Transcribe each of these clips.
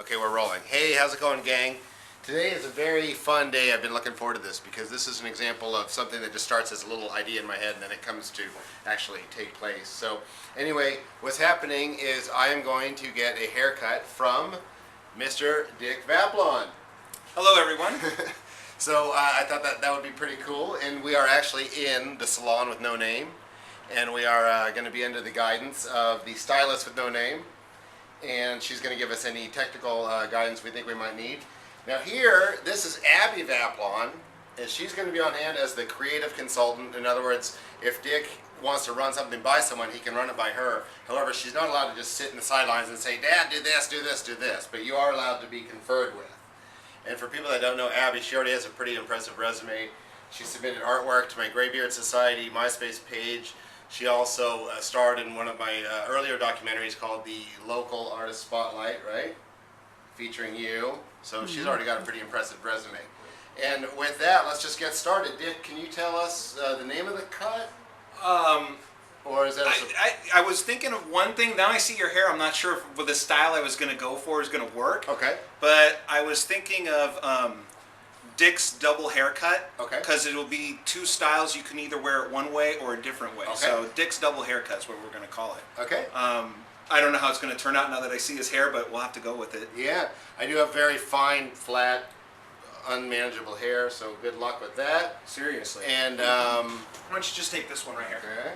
Okay, we're rolling. Hey, how's it going, gang? Today is a very fun day. I've been looking forward to this because this is an example of something that just starts as a little idea in my head and then it comes to actually take place. So anyway, what's happening is I am going to get a haircut from Mr. Dick Vaplon. Hello, everyone. So I thought that would be pretty cool, and we are actually in the salon with no name, and we are going to be under the guidance of the stylist with no name, and she's going to give us any technical guidance we think we might need. Now here, this is Abby Vaplon, and she's going to be on hand as the creative consultant. In other words, if Dick wants to run something by someone, he can run it by her. However, she's not allowed to just sit in the sidelines and say, Dad, do this, do this, do this, but you are allowed to be conferred with. And for people that don't know Abby, she already has a pretty impressive resume. She submitted artwork to my Graybeard Society MySpace page. She also starred in one of my earlier documentaries called The Local Artist Spotlight, right? Featuring you. So she's already got a pretty impressive resume. And with that, let's just get started. Dick, can you tell us the name of the cut? Or is that I was thinking of one thing. Now I see your hair. I'm not sure if with the style I was going to go for is going to work. Okay. But I was thinking of Dick's double haircut. Okay. Because it will be two styles. You can either wear it one way or a different way. Okay. So Dick's double haircut is what we're going to call it. Okay. I don't know how it's going to turn out now that I see his hair, but we'll have to go with it. Yeah. I do have very fine, flat, unmanageable hair, so good luck with that. Seriously. And why don't you just take this one right here? Okay.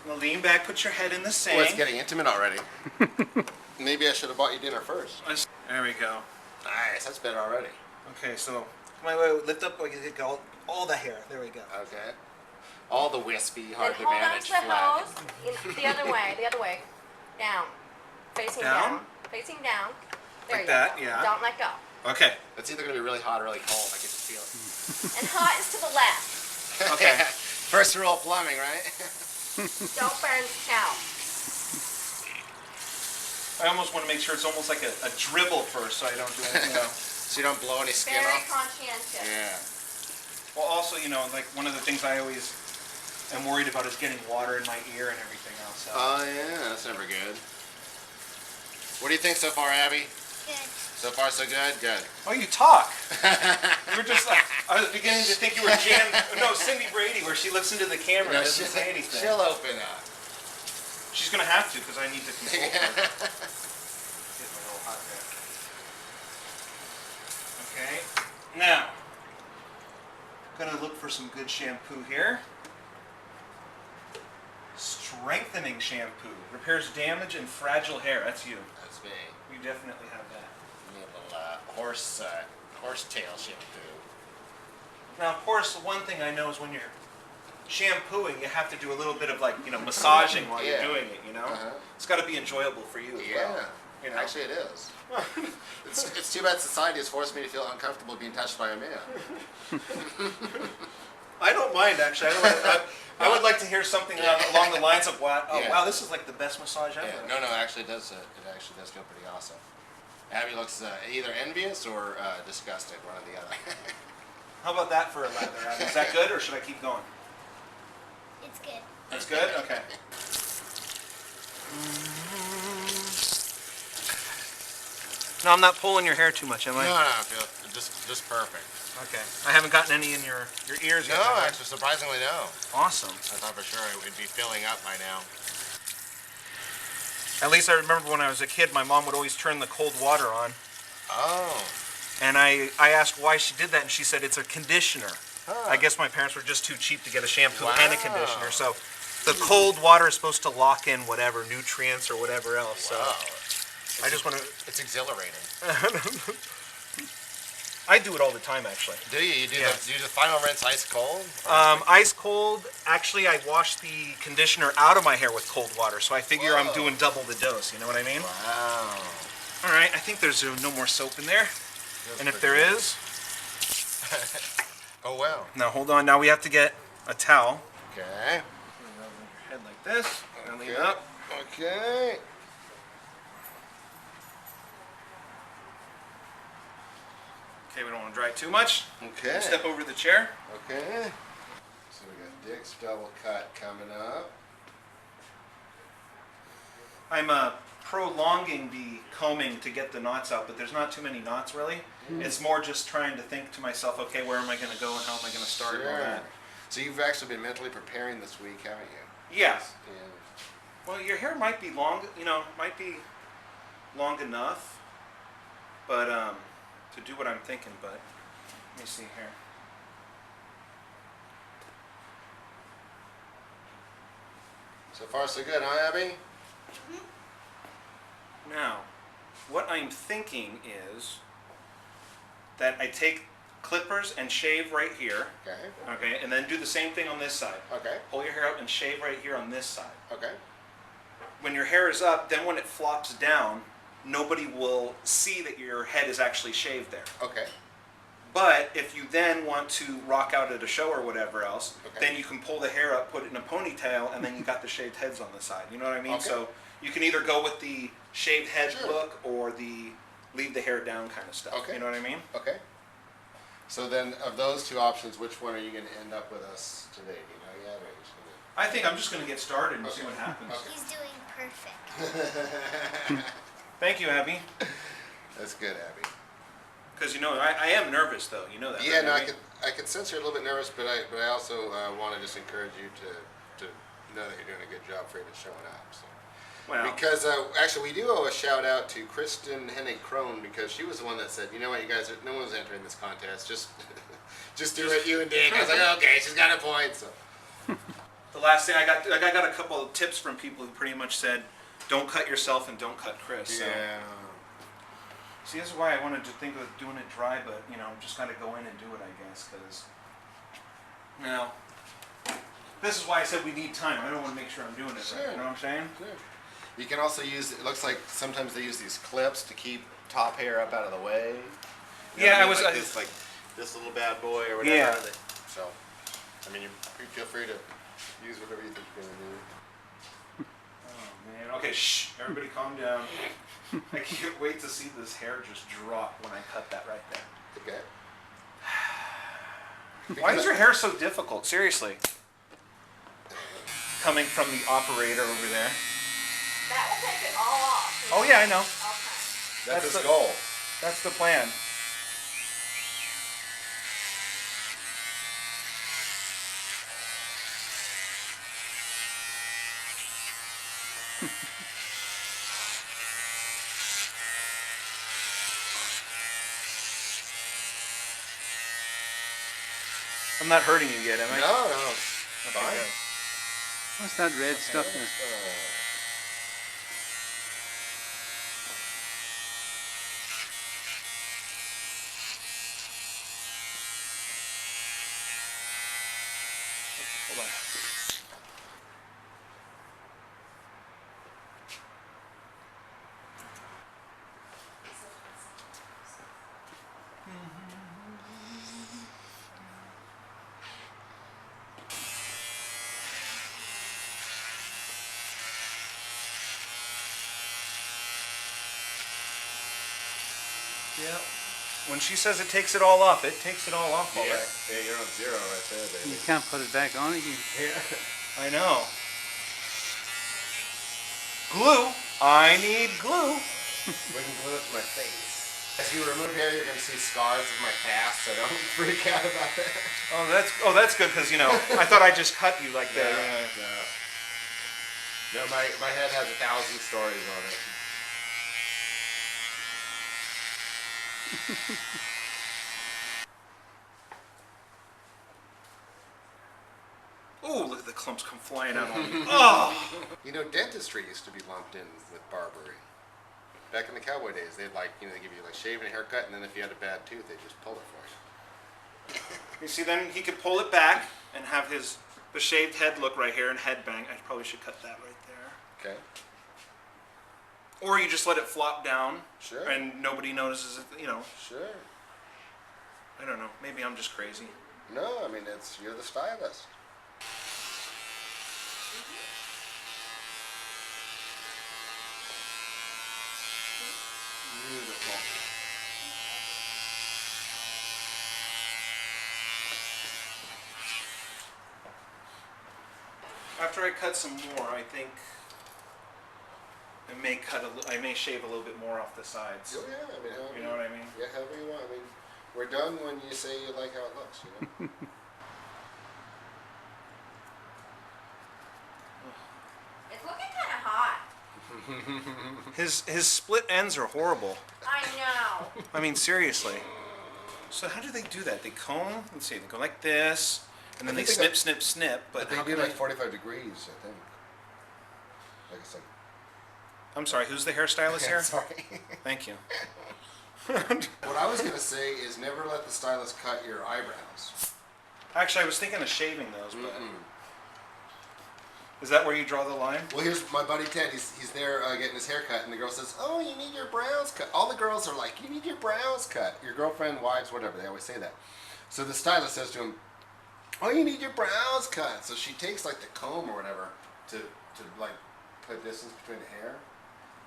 Well, lean back, put your head in the sink. Oh, it's getting intimate already. Maybe I should have bought you dinner first. There we go. Nice, that's better already. Okay, so wait, lift up like it go all the hair. There we go. Okay. All the wispy, hard to Hold on manage to the flat. hose. The other way. The other way. Down. Facing Down? down. Facing down. There Like you that, go. yeah. Don't let go. Okay. It's either going to be really hot or really cold. I can just feel it. And hot is to the left. Okay. First rule of plumbing, right? Don't burn scalp. I almost want to make sure it's almost like a dribble first, so I don't do anything else. So you don't blow any skin Very off? conscientious. Yeah. Well, also, like one of the things I always am worried about is getting water in my ear and everything else. So. Oh, yeah, that's never good. What do you think so far, Abby? Good. So far, so good? Good. Oh, you talk. You were just like, I was beginning to think you were Cindy Brady, where she looks into the camera and doesn't say anything. She'll open up. She's going to have to, because I need to consult her. Get my little hot there. Okay. Now, I'm going to look for some good shampoo here. Strengthening shampoo. Repairs damage and fragile hair. That's you. That's me. You definitely have that. A little horsetail shampoo. Now, of course, the one thing I know is when you're shampooing, you have to do a little bit of massaging while you're doing it. It's got to be enjoyable for you as well. Yeah. Actually, it is. It's too bad society has forced me to feel uncomfortable being touched by a man. I don't mind, actually. I would like to hear something along the lines of, wow, this is like the best massage ever. Yeah. No, actually, it actually does feel pretty awesome. Abby looks either envious or disgusted, one or the other. How about that for a lather, Abby? Is that good, or should I keep going? It's good. That's good? Okay. No, I'm not pulling your hair too much, am I? No, I feel just perfect. Okay. I haven't gotten any in your ears yet. No, actually, surprisingly, no. Awesome. I thought for sure it would be filling up by now. At least I remember when I was a kid, my mom would always turn the cold water on. Oh. And I asked why she did that, and she said it's a conditioner. Huh. I guess my parents were just too cheap to get a shampoo and a Wow. conditioner, so the cold water is supposed to lock in whatever nutrients or whatever else. So Wow. I just want to. It's exhilarating. I do it all the time, actually. Do you? You do Yeah. the final rinse ice cold? Ice cold. Actually, I wash the conditioner out of my hair with cold water, so I figure I'm Whoa. doing double the dose. You know what I mean? Wow. All right. I think there's no more soap in there, Feels and if pretty there good. is, Oh wow. now hold on. Now we have to get a towel. Okay. Rub your head like this. And lean up. Okay. Okay, we don't want to dry too much. Okay. Step over the chair. Okay. So we got Dick's double cut coming up. I'm prolonging the combing to get the knots out, but there's not too many knots really. It's more just trying to think to myself, okay, where am I going to go and how am I going to start and all that. So you've actually been mentally preparing this week, haven't you? Yes. Yeah. Well, your hair might be long, might be long enough, but to do what I'm thinking. But let me see here. So far, so good, huh, Abby? Now, what I'm thinking is that I take clippers and shave right here. Okay, and then do the same thing on this side. Okay. Pull your hair out and shave right here on this side. Okay. When your hair is up, then when it flops down, nobody will see that your head is actually shaved there. Okay. But if you then want to rock out at a show or whatever else, Okay. then you can pull the hair up, put it in a ponytail, and then you got the shaved heads on the side. You know what I mean? Okay. So you can either go with the shaved head Sure. look or the leave the hair down kind of stuff. Okay. You know what I mean? Okay. So then, of those two options, which one are you going to end up with us today? Do you know yet, or are you just I think I'm just going to get started and Okay. see what happens. Okay. He's doing perfect. Thank you, Abby. That's good, Abby. Because I am nervous though. You know that. Yeah, right, no, Abby? I could sense you're a little bit nervous, but I also want to just encourage you to know that you're doing a good job for even showing up. So. Well, Because actually, we do owe a shout out to Kristen Hennig Crone, because she was the one that said, you know what, you guys, no one's entering this contest. Just do what you and Dick. I was like, okay, she's got a point. So. the last thing I got a couple of tips from people who pretty much said, don't cut yourself and don't cut Chris. So. Yeah. See, this is why I wanted to think of doing it dry, but I'm just gotta go in and do it, I guess, because this is why I said we need time. I don't want to make sure I'm doing it right. You know what I'm saying? Sure. You can also use, it looks like sometimes they use these clips to keep top hair up out of the way. You know Yeah, what I mean? I like was. this, this little bad boy or whatever. Yeah. So, I mean, you feel free to use whatever you think you're going to do. Oh man. Okay, shh. Everybody, calm down. I can't wait to see this hair just drop when I cut that right there. Okay. Why is your hair so difficult? Seriously. Coming from the operator over there. That will take it all off. Oh yeah, I know. Okay. That's That's his the- goal. That's the plan. I'm not hurting you yet, am I? No. Okay, Fine. good. What's that red stuff there? Hold on. Yeah. When she says it takes it all off, it takes it all off. All Yeah. right. Yeah, you're on zero right there, You baby. can't put it back on again. I know. Glue. I need glue. We can glue it to my face. As you remove hair, you're going to see scars of my past, so don't freak out about that. That's good because I thought I just cut you like that. No, my head has 1,000 stories on it. Ooh, look at the clumps come flying out on me. Oh. You know, dentistry used to be lumped in with barbering. Back in the cowboy days, they'd they give you shaving, a haircut, and then if you had a bad tooth, they'd just pull it for you. You see, then he could pull it back and have the shaved head look right here and head bang. I probably should cut that right there. Okay. Or you just let it flop down. Sure. And nobody notices it. Sure. I don't know. Maybe I'm just crazy. No, I mean you're the stylist. Beautiful. After I cut some more, I think I may shave a little bit more off the sides. Oh yeah, I mean, however You know what I mean? Yeah, however you want. I mean, we're done when you say you like how it looks. You know. It's looking kind of hot. His split ends are horrible. I know. I mean, seriously. So how do they do that? They comb. Let's see. They go like this, and then I they think snip, they snip, snip. But They how do can like they? 45 degrees, I think. Like I said. I'm sorry. Who's the hairstylist here? Sorry. Thank you. What I was gonna say is never let the stylist cut your eyebrows. Actually, I was thinking of shaving those, but Mm-mm. is that where you draw the line? Well, here's my buddy Ted. He's there getting his hair cut, and the girl says, "Oh, you need your brows cut." All the girls are like, "You need your brows cut." Your girlfriend, wives, whatever. They always say that. So the stylist says to him, "Oh, you need your brows cut." So she takes like the comb or whatever to like put distance between the hair,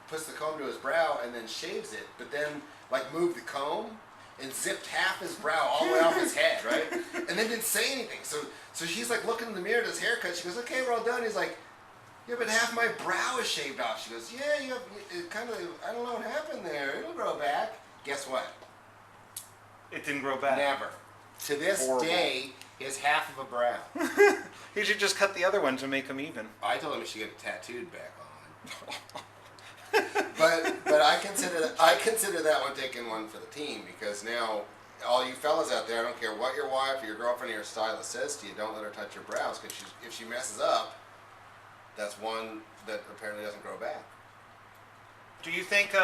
puts the comb to his brow, and then shaves it. But then like moved the comb and zipped half his brow all the way off his head, right? And then didn't say anything. So she's like looking in the mirror at his haircut. She goes, "Okay, we're all done." He's like, "Yeah, but half my brow is shaved off." She goes, "Yeah, you have it kind of. I don't know what happened there. It'll grow back." Guess what? It didn't grow back. Never. To this Horrible. day, is half of a brow. You should just cut the other one to make them even. I told him he should get it tattooed back on. but I consider that one taking one for the team, because now all you fellas out there, I don't care what your wife or your girlfriend or your stylist says to you, don't let her touch your brows, because if she messes up, that's one that apparently doesn't grow back. Do you think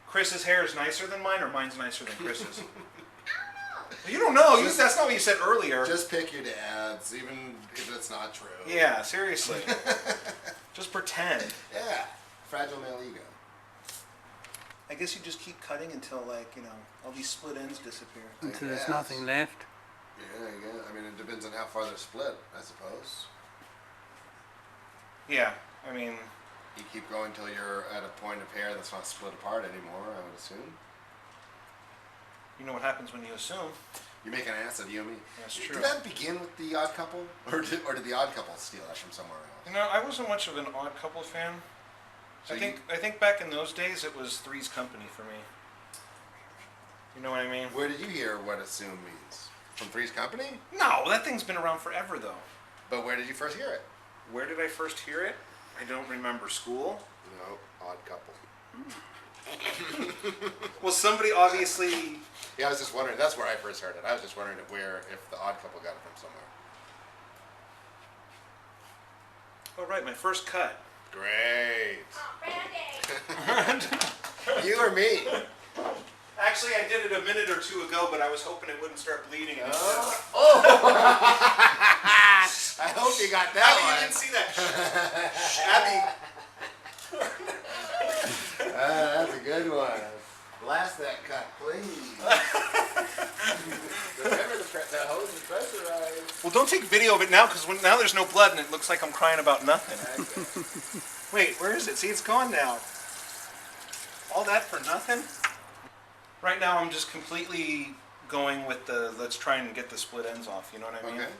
Chris's hair is nicer than mine, or mine's nicer than Chris's? You don't know. That's not what you said earlier. Just pick your dads, even if it's not true. Yeah, seriously. Just pretend. Yeah. Fragile male ego. I guess you just keep cutting until, like, all these split ends disappear. Until there's guess. nothing left. Yeah, I mean, it depends on how far they're split, I suppose. Yeah, I mean, You keep going until you're at a point of hair that's not split apart anymore, I would assume. you know what happens when you assume. You make an ass of you and me. That's true. Did that begin with The Odd Couple? Or did The Odd Couple steal that from somewhere else? I wasn't much of an Odd Couple fan. So I think back in those days it was Three's Company for me. You know what I mean? Where did you hear what assume means? From Three's Company? No, that thing's been around forever though. But where did you first hear it? Where did I first hear it? I don't remember. School? No, Odd Couple. Well, somebody obviously. Yeah, I was just wondering. That's where I first heard it. I was just wondering if The Odd Couple got it from somewhere. Oh right, my first cut. Great. Oh, Randy. You or me? Actually, I did it a minute or two ago, but I was hoping it wouldn't start bleeding. And I hope you got Abby, that you one. didn't see that. Abby. That's a good one. Blast that cut, please. Remember the hose is pressurized. Well, don't take video of it now, because now there's no blood, and it looks like I'm crying about nothing. Wait, where is it? See, it's gone now. All that for nothing? Right now, I'm just completely going with let's try and get the split ends off, you know what I mean? Okay.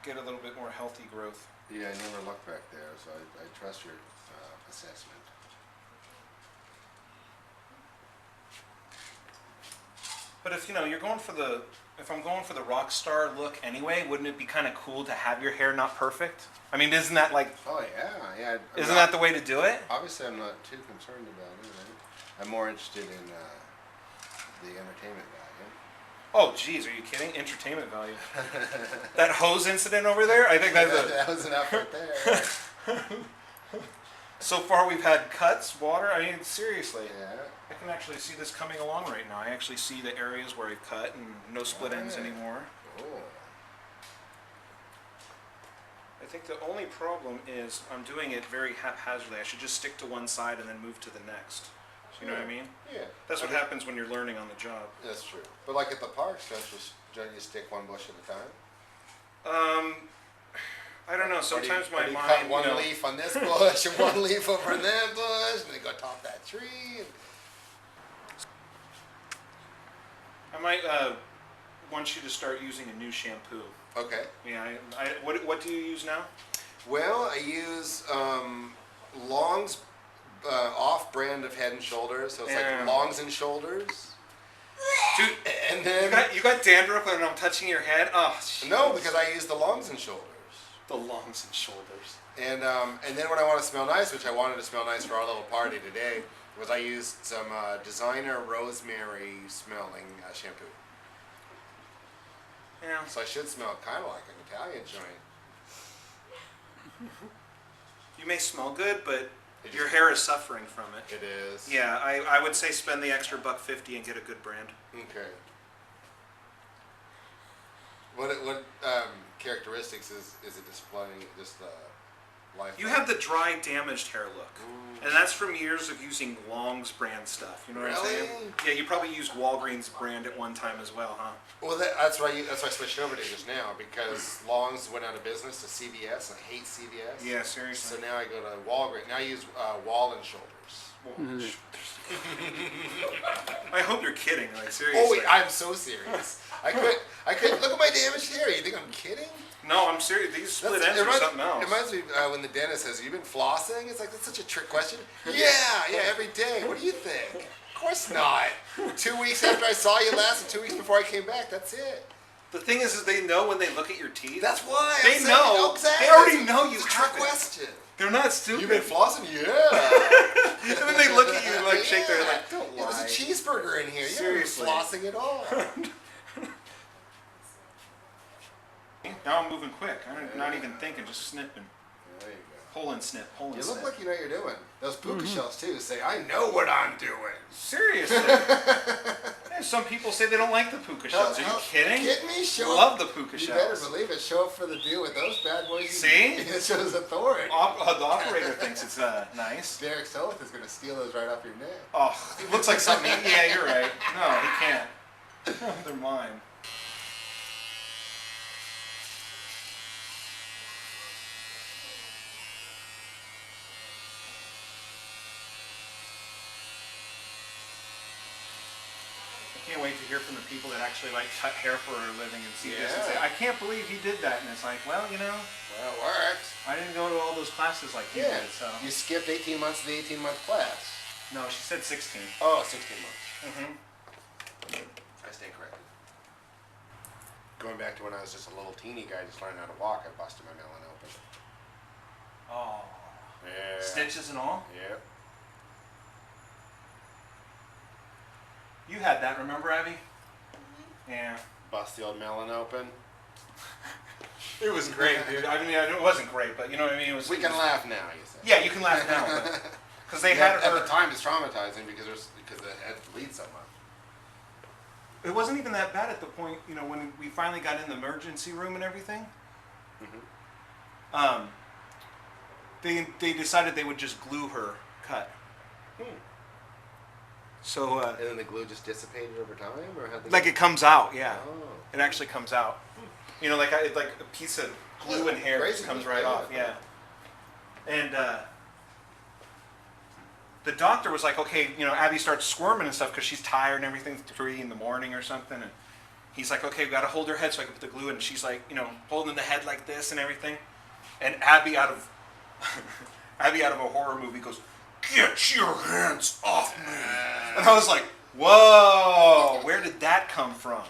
Get a little bit more healthy growth. Yeah, I never looked back there, so I trust your assessment. But if you're going for if I'm going for the rock star look anyway, wouldn't it be kind of cool to have your hair not perfect? I mean, isn't that like? Oh yeah. Isn't that the way to do it? Obviously, I'm not too concerned about it. Right? I'm more interested in the entertainment value. Oh, geez, are you kidding? Entertainment value. That hose incident over there, I think that's That was enough right there. So far, we've had cuts, water. I mean, seriously. Yeah. I can actually see this coming along right now. I actually see the areas where I've cut and no split ends Right. anymore. Cool. I think the only problem is I'm doing it very haphazardly. I should just stick to one side and then move to the next. You know what I mean? Yeah. That's what happens when you're learning on the job. That's true. But like at the parks, don't you stick one bush at a time? I don't know. Sometimes Or my do you mind. cut one leaf on this bush and one leaf over on that bush, and then go top that tree. I might want you to start using a new shampoo. Okay. Yeah. What do you use now? Well, I use Long's off-brand of Head and Shoulders, so it's Yeah. like Longs and Shoulders. Dude, And then you got dandruff when I'm touching your head? Oh, no, jeez. because I use the Longs and Shoulders. The longs and shoulders. And then when I want to smell nice, which I wanted to smell nice for our little party today, was I used some designer rosemary smelling shampoo. Yeah. So I should smell kind of like an Italian joint. You may smell good, but It your just- hair is suffering from it. It is. Yeah, I would say spend the extra $1.50 and get a good brand. Okay. What characteristics is it displaying? Just life. You have the dry, damaged hair look. And that's from years of using Long's brand stuff. You know what I'm saying? Really? Yeah, you probably used Walgreens brand at one time as well, huh? Well, that's why I switched over to it just now because Longs went out of business to CVS. I hate CVS. Yeah, So seriously. now I go to Walgreens. Now I use Wall and Shoulders. I hope you're kidding, like Oh seriously. wait, I'm so serious. I could look at my damaged hair. You think I'm kidding? No, I'm serious. These split ends are something else. It reminds me when the dentist says, "You've been flossing." It's like that's such a trick question. Yeah, every day. What do you think? Of course not. 2 weeks after I saw you last, and 2 weeks before I came back. That's it. The thing is they know when they look at your teeth. That's why. They I'm saying, know. Exactly. They already know you It's a trick have it. question. They're not stupid. You've been flossing? Yeah. And then they look at you and like shake their head like, don't Yeah, lie. there's a cheeseburger in here. You Seriously. haven't been flossing at all. Now I'm moving quick. I'm not even thinking, just snipping. There you go. Pull and snip, pull and You snip. look like you know what you're doing. Those puka shells too say, "I know what I'm doing." Seriously. Yeah, some people say they don't like the puka shells. Are you kidding? Kidding me? Show Love up. the puka You shells. better believe it. Show up for the deal with those bad boys. See? It shows authority. The operator thinks it's nice. Derek Solith is going to steal those right off your neck. Oh, it looks like something. Yeah, you're right. No, he can't. They're mine. I can't wait to hear from the people that actually like cut hair for a living and see this and say, Yeah. I can't believe he did that. And it's like, well, you know, Well, it works. I didn't go to all those classes like you Yeah. did, so. You skipped 18 months of the 18-month class. No, she said 16. Oh, 16 months. Mm-hmm. I stand corrected. Going back to when I was just a little teeny guy just learning how to walk, I busted my melon open. Oh. Yeah. Stitches and all? Yep. You had that, remember, Abby? Yeah. Bust the old melon open. It was great, dude. I mean, it wasn't great, but you know what I mean? It was. We can laugh now, you say. Yeah, you can laugh now, because they Yeah, had at her. the time it's traumatizing because it had to bleed so much. It wasn't even that bad at the point, you know, when we finally got in the emergency room and everything. They decided they would just glue her cut. So, And then the glue just dissipated over time, or how? like it comes out, yeah. Oh. It actually comes out. You know, like like a piece of glue and hair Crazy. just comes right Yeah. off, yeah. And the doctor was like, okay, you know, Abby starts squirming and stuff because she's tired and everything, 3 in the morning or something. And he's like, okay, we got to hold her head so I can put the glue in. And she's like, you know, holding the head like this and everything. And Abby out of a horror movie goes, "Get your hands off me!" And I was like, whoa, where did that come from?